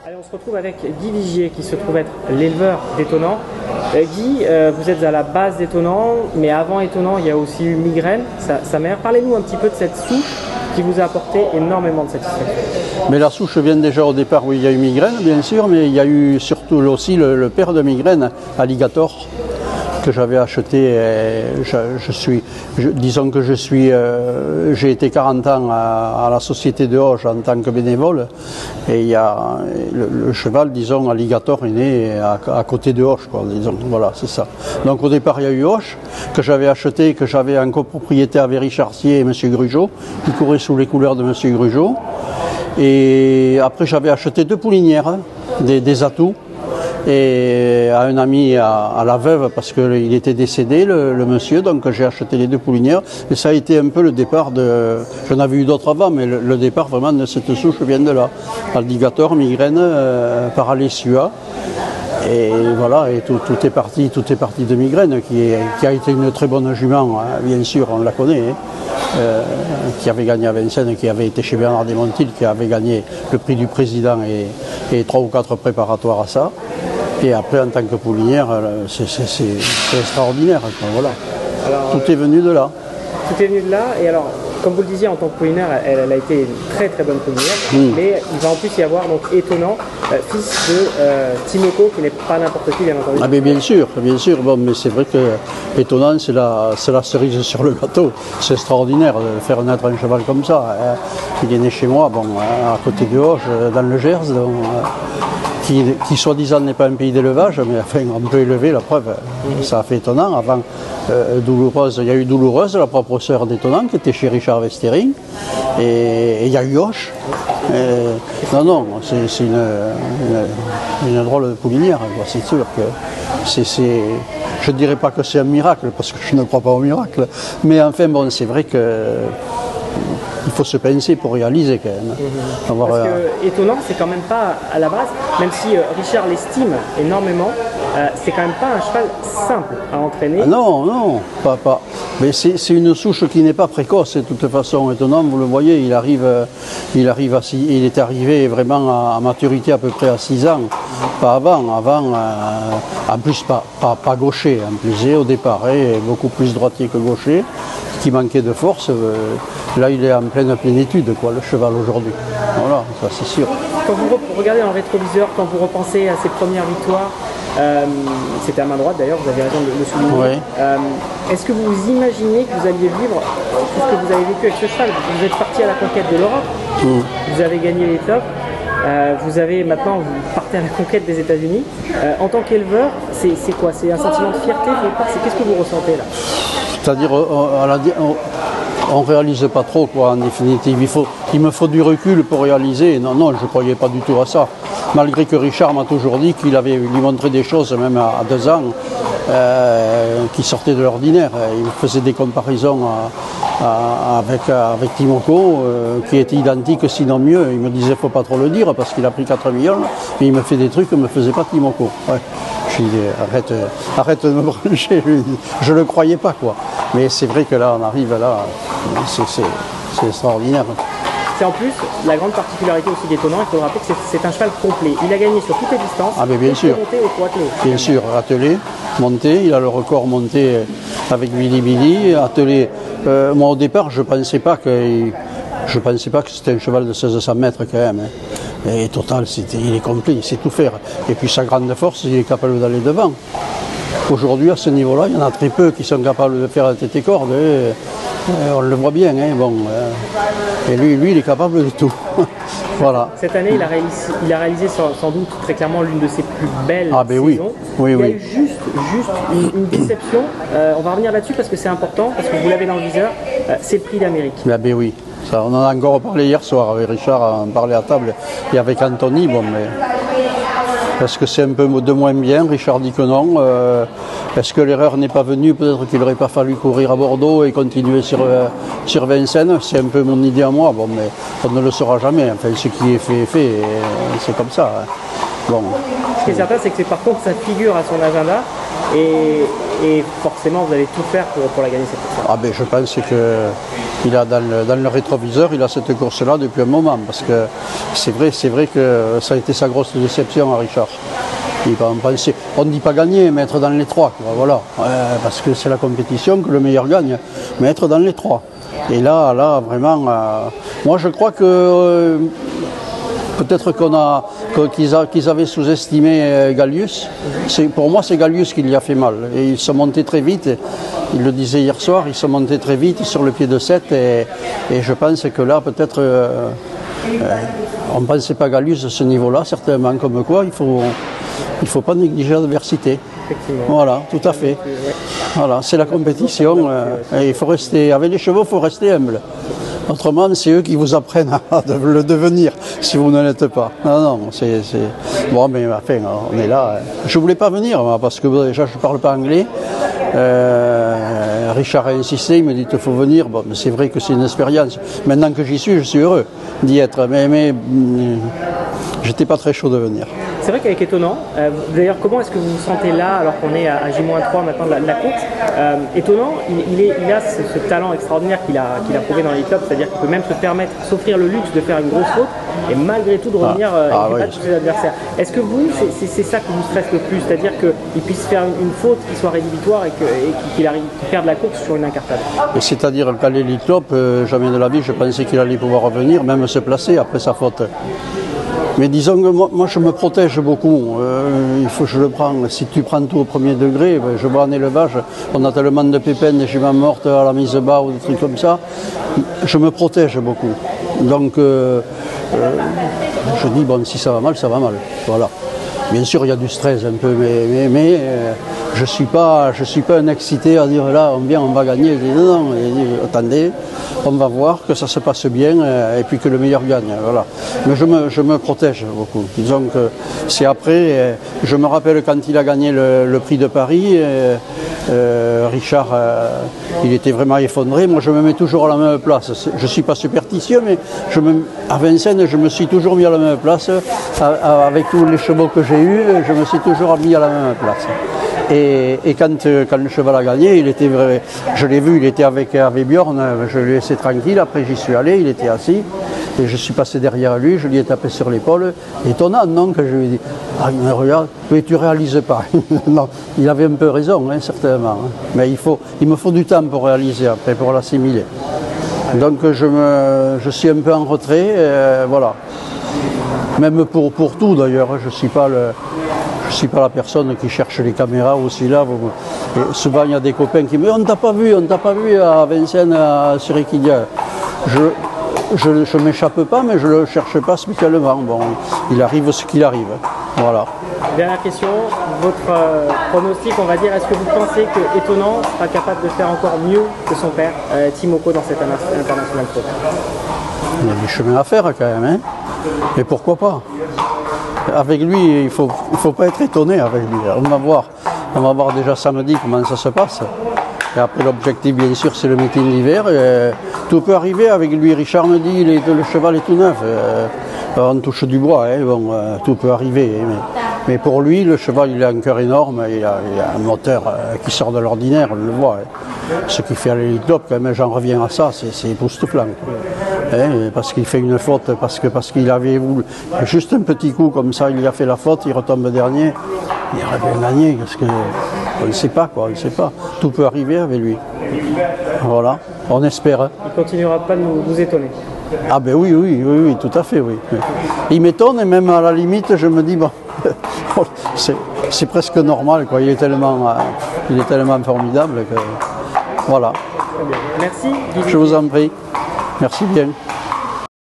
Allez, on se retrouve avec Guy Vigier qui se trouve être l'éleveur d'Étonnant. Guy, vous êtes à la base d'Étonnant, mais avant Étonnant, il y a aussi eu Migraine, sa mère. Parlez-nous un petit peu de cette souche qui vous a apporté énormément de satisfaction. Mais la souche vient déjà au départ où il y a eu Migraine, bien sûr, mais il y a eu surtout aussi le père de Migraine, Alligator, que j'avais acheté. Disons que j'ai été 40 ans à la société de Auch en tant que bénévole, et il y a le cheval, disons, Alligator est né à côté de Auch, quoi, disons. Voilà, c'est ça. Donc au départ il y a eu Auch, que j'avais acheté, que j'avais en copropriété avec Richard Sier et M. Grugeot, qui courait sous les couleurs de M. Grugeot. Et après j'avais acheté 2 poulinières, des atouts, et à un ami à la veuve, parce qu'il était décédé, le monsieur, donc j'ai acheté les 2 poulinières, et ça a été un peu le départ de... J'en avais eu d'autres avant, mais le départ vraiment de cette souche vient de là. Alligator, Migraine, Paralesua, et voilà, et tout est parti de Migraine, qui a été une très bonne jument, hein, bien sûr, on la connaît, hein, qui avait gagné à Vincennes, qui avait été chez Bernard Desmontil, qui avait gagné le prix du président et 3 ou 4 préparatoires à ça. Et après, en tant que poulinière, c'est extraordinaire, quoi, voilà. Alors, tout est venu de là. Tout est venu de là, et alors, comme vous le disiez, en tant que poulinière, elle a été une très très bonne poulinière, mais il va en plus y avoir donc Étonnant, fils de Timoko, qui n'est pas n'importe qui, bien entendu. Ah mais bien sûr, bon, mais c'est vrai que Étonnant, c'est la cerise sur le gâteau. C'est extraordinaire de faire naître un cheval comme ça, hein. Il est né chez moi, bon, à côté de Auch, dans le Gers, donc, qui soi-disant n'est pas un pays d'élevage, mais enfin on peut élever, la preuve, ça a fait Étonnant. Avant Douloureuse, il y a eu Douloureuse, la propre sœur d'Étonnant, qui était chez Richard Westering, et il y a eu Auch. Non, c'est une drôle de poulinière, c'est sûr que je ne dirais pas que c'est un miracle, parce que je ne crois pas au miracle, mais enfin bon, c'est vrai que il faut se pincer pour réaliser quand même. Parce que Étonnant, c'est quand même pas à la base, même si Richard l'estime énormément, c'est quand même pas un cheval simple à entraîner. Ah non, pas. Mais c'est une souche qui n'est pas précoce de toute façon. Étonnant, vous le voyez, il est arrivé vraiment à maturité à peu près à 6 ans. Pas avant, en plus pas gaucher, en plus au départ, beaucoup plus droitier que gaucher, qui manquait de force. Là, il est en pleine plénitude, quoi, le cheval aujourd'hui. Voilà, ça c'est sûr. Quand vous regardez dans le rétroviseur, quand vous repensez à ses premières victoires, c'était à main droite d'ailleurs, vous avez raison de le souligner. Ouais. Est-ce que vous imaginez que vous alliez vivre tout ce que vous avez vécu avec ce cheval? Vous êtes parti à la conquête de l'Europe, vous avez gagné les tops, maintenant vous partez à la conquête des États-Unis. En tant qu'éleveur, c'est quoi? C'est un sentiment de fierté? Qu'est-ce que vous ressentez là? C'est-à-dire, on ne réalise pas trop, quoi, en définitive. Il me faut du recul pour réaliser. Non, je ne croyais pas du tout à ça. Malgré que Richard m'a toujours dit qu'il avait lui montré des choses, même à 2 ans, qui sortaient de l'ordinaire. Il me faisait des comparaisons avec Timoko, qui était identique, sinon mieux. Il me disait, il ne faut pas trop le dire, parce qu'il a pris 4 millions, mais il me fait des trucs que ne me faisait pas Timoko. Ouais. Je lui dis, arrête de me brancher. Je ne le croyais pas, quoi. Mais c'est vrai que là, on arrive là, c'est extraordinaire. C'est en plus la grande particularité aussi d'Étonnant, il faut rappeler que c'est un cheval complet. Il a gagné sur toutes les distances. Ah, mais bien sûr. Monté au trot attelé. Bien sûr, attelé, monté. Il a le record monté avec Billy, attelé. Moi, au départ, je ne pensais pas que c'était un cheval de 1600 mètres quand même. Hein. Et total, il est complet, il sait tout faire. Et puis sa grande force, il est capable d'aller devant. Aujourd'hui, à ce niveau-là, il y en a très peu qui sont capables de faire la tête et corde. On le voit bien, hein, bon. Et lui, il est capable de tout. Voilà. Cette année, il a réalisé sans doute très clairement l'une de ses plus belles saisons. Oui. Il y a eu juste une déception. On va revenir là-dessus parce que c'est important, parce que vous l'avez dans le viseur. C'est le prix d'Amérique. Oui. Ça, on en a encore parlé hier soir avec Richard, on parlait à table et avec Anthony. Bon, mais est-ce que c'est un peu de moins bien? Richard dit que non. Est-ce que l'erreur n'est pas venue? Peut-être qu'il n'aurait pas fallu courir à Bordeaux et continuer sur Vincennes. C'est un peu mon idée à moi. Bon, mais on ne le saura jamais. Enfin, ce qui est fait est fait. Et c'est comme ça. Hein. Bon. Ce qui est certain, c'est que par contre, ça figure à son agenda. Et forcément, vous allez tout faire pour la gagner cette fois. Ah ben, je pense que il a dans le rétroviseur, il a cette course-là depuis un moment, parce que c'est vrai que ça a été sa grosse déception à Richard. On ne dit pas gagner, mais être dans les 3, quoi, voilà. Parce que c'est la compétition que le meilleur gagne, mais être dans les 3. Et là vraiment, moi je crois que peut-être qu'ils avaient sous-estimé Gallius. Pour moi, c'est Gallius qui lui a fait mal. Et ils sont montés très vite. Il le disait hier soir, ils sont montés très vite sur le pied de 7. Et je pense que là, peut-être, on ne pensait pas Gallius à ce niveau-là, certainement. Comme quoi, il faut pas négliger l'adversité. Voilà, tout à fait. Voilà, c'est la compétition. Et il faut rester, avec les chevaux, il faut rester humble. Autrement, c'est eux qui vous apprennent à le devenir, si vous ne l'êtes pas. Non, c'est... Bon, mais enfin, on est là. Je ne voulais pas venir, moi, parce que déjà, je ne parle pas anglais. Richard a insisté, il me dit qu'il faut venir. Bon, c'est vrai que c'est une expérience. Maintenant que j'y suis, je suis heureux d'y être. Mais j'étais pas très chaud de venir. C'est vrai qu'avec Étonnant, d'ailleurs, comment est-ce que vous vous sentez là, alors qu'on est à J-3 maintenant de la course? Étonnant, il a ce talent extraordinaire qu'il a prouvé dans les clubs, c'est-à-dire qu'il peut même se permettre, s'offrir le luxe de faire une grosse faute et malgré tout de revenir et de ses adversaires. Est-ce que vous, c'est ça qui vous stresse le plus, c'est-à-dire qu'il puisse faire une faute qui soit rédhibitoire et qu'il perde la course sur une incartade? C'est-à-dire qu'à l'Elite Club, jamais de la vie, je pensais qu'il allait pouvoir revenir, même se placer après sa faute. Mais disons que moi je me protège beaucoup, il faut que je le prenne. Si tu prends tout au premier degré, je vois en élevage, on a tellement de pépins, des juments mortes à la mise bas ou des trucs comme ça, je me protège beaucoup. Donc je dis, bon, si ça va mal, voilà. Bien sûr, il y a du stress un peu, mais je suis pas un excité à dire là, on vient, on va gagner. Je dis non, attendez, on va voir que ça se passe bien et puis que le meilleur gagne. Voilà. Mais je me protège beaucoup. Disons que c'est après, je me rappelle quand il a gagné le prix de Paris, Richard, il était vraiment effondré. Moi, je me mets toujours à la même place. Je ne suis pas superstitieux, mais à Vincennes, je me suis toujours mis à la même place. Avec tous les chevaux que j'ai eus, je me suis toujours mis à la même place. Et quand le cheval a gagné, je l'ai vu, il était avec Bjorn, je l'ai laissé tranquille, après j'y suis allé, il était assis, et je suis passé derrière lui, je lui ai tapé sur l'épaule, étonnant, non, que je lui ai dit, ah, mais regarde, mais tu ne réalises pas. Non, il avait un peu raison, hein, certainement, hein. Mais il me faut du temps pour réaliser après, pour l'assimiler. Donc je suis un peu en retrait, voilà. Même pour tout d'ailleurs, je ne suis pas la personne qui cherche les caméras aussi là. Et souvent il y a des copains qui me disent on t'a pas vu à Vincennes, sur Equidia. Je ne m'échappe pas, mais je ne le cherche pas spécialement. Bon, il arrive ce qu'il arrive. Voilà. Dernière question, votre pronostic, on va dire, est-ce que vous pensez que Étonnant sera capable de faire encore mieux que son père, Timoko, dans cette International Pro? Il y a du chemin à faire quand même, hein. Et pourquoi pas? Avec lui, il faut pas être étonné avec lui. On va voir déjà samedi comment ça se passe. Et après l'objectif, bien sûr, c'est le meeting d'hiver. Tout peut arriver avec lui. Richard me dit, le cheval est tout neuf. On touche du bois, hein. Bon, tout peut arriver. Hein, mais pour lui, le cheval, il a un cœur énorme. Il a un moteur qui sort de l'ordinaire, on le voit. Hein. Ce qu'il fait à l'Elite Club, quand même, j'en reviens à ça, c'est époustouflant. Hein, parce qu'il fait une faute, parce qu'il avait voulu juste un petit coup comme ça, il a fait la faute, il retombe dernier, il aurait bien gagné, parce que on ne sait pas quoi, on ne sait pas. Tout peut arriver avec lui. Voilà, on espère. Hein. Il ne continuera pas de nous étonner. Ah ben oui, tout à fait, oui. Il m'étonne et même à la limite, je me dis, bon, c'est presque normal, quoi. Il est tellement formidable que... Voilà. Merci. Je vous en prie. Merci bien.